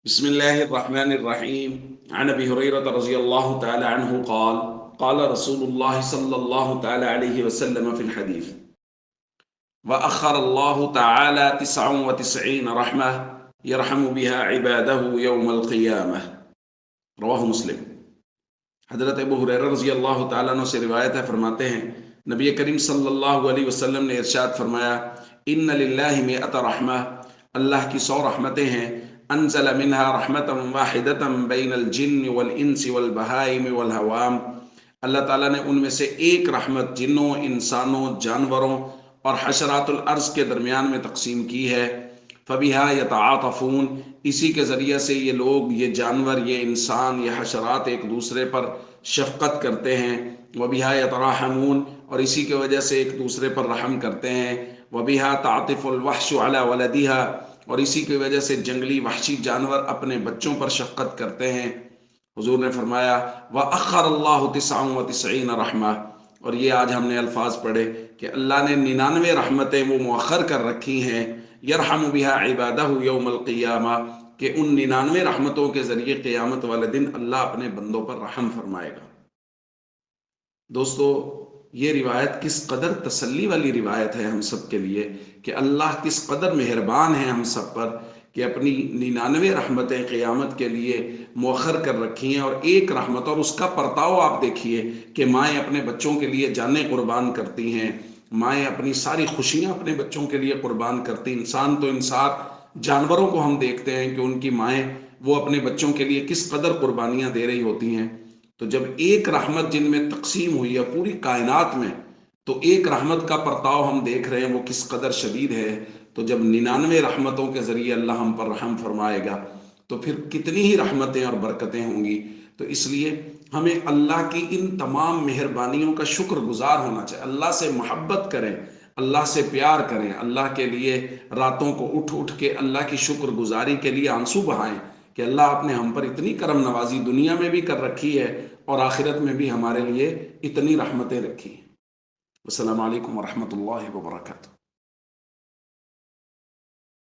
بسم الله الرحمن الرحيم عن أبي هريرة رضي الله تعالى عنه قال قال رسول الله صلى الله تعالى عليه وسلم في الحديث وأخر الله تعالى 99 رحمة يرحم بها عباده يوم القيامة رواہ مسلم۔ حضرت ابو ہریرہ رضی اللہ تعالیٰ عنہ سے روایت ہے، فرماتے ہیں نبی کریم صلی اللہ علیہ وسلم نے ارشاد فرمایا ان للہ مئۃ رحمہ، اللہ کی 100 رحمتیں ہیں، انزل منها رحمتا واحدتا بین الجن والانس والبہائم والحوام، اللہ تعالیٰ نے ان میں سے ایک رحمت جنوں، انسانوں، جانوروں اور حشرات الارض کے درمیان میں تقسیم کی ہے۔ فَبِهَا يَتَعَاطَفُونَ، اسی کے ذریعے سے یہ لوگ، یہ جانور، یہ انسان، یہ حشرات ایک دوسرے پر شفقت کرتے ہیں۔ وَبِهَا يَتَرَاحَمُونَ، اور اسی کی وجہ سے ایک دوسرے پر رحم کرتے ہیں۔ وَبِهَا تَعْطِفُ الْوَحْشُ عَلَى وَلَدِهَا، اور اسی کی وجہ سے جنگلی وحشی جانور اپنے بچوں پر شفقت کرتے ہیں۔ حضور نے فرمایا وَأَخَّرَ اللَّهُ 99 رحمہ، اور یہ آج ہم نے الفاظ پڑھے کہ اللہ نے 99 رحمتیں وہ مؤخر کر رکھی ہیں، یرحم بها عبادہ یوم القیامہ، کہ ان 99 رحمتوں کے ذریعے قیامت والے دن اللہ اپنے بندوں پر رحم فرمائے گا۔ دوستو، یہ روایت کس قدر تسلی والی روایت ہے ہم سب کے لیے کہ اللہ کس قدر مہربان ہے ہم سب پر کہ اپنی 99 رحمتیں قیامت کے لیے مؤخر کر رکھی ہیں، اور ایک رحمت، اور اس کا پرتاؤ آپ دیکھیے کہ مائیں اپنے بچوں کے لیے جانیں قربان کرتی ہیں، مائیں اپنی ساری خوشیاں اپنے بچوں کے لیے قربان کرتی۔ انسان تو انسان، جانوروں کو ہم دیکھتے ہیں کہ ان کی مائیں وہ اپنے بچوں کے لیے کس قدر قربانیاں دے رہی ہوتی ہیں۔ تو جب ایک رحمت جن میں تقسیم ہوئی ہے پوری کائنات میں، تو ایک رحمت کا پرتاؤ ہم دیکھ رہے ہیں وہ کس قدر شدید ہے۔ تو جب 99 رحمتوں کے ذریعے اللہ ہم پر رحم فرمائے گا تو پھر کتنی ہی رحمتیں اور برکتیں ہوں گی۔ تو اس لیے ہمیں اللہ کی ان تمام مہربانیوں کا شکر گزار ہونا چاہیے، اللہ سے محبت کریں، اللہ سے پیار کریں، اللہ کے لیے راتوں کو اٹھ اٹھ کے اللہ کی شکر گزاری کے لیے آنسو بہائیں کہ اللہ آپ نے ہم پر اتنی کرم نوازی دنیا میں بھی کر رکھی ہے اور آخرت میں بھی ہمارے لیے اتنی رحمتیں رکھی ہیں۔ السلام علیکم ورحمۃ اللہ وبرکاتہ۔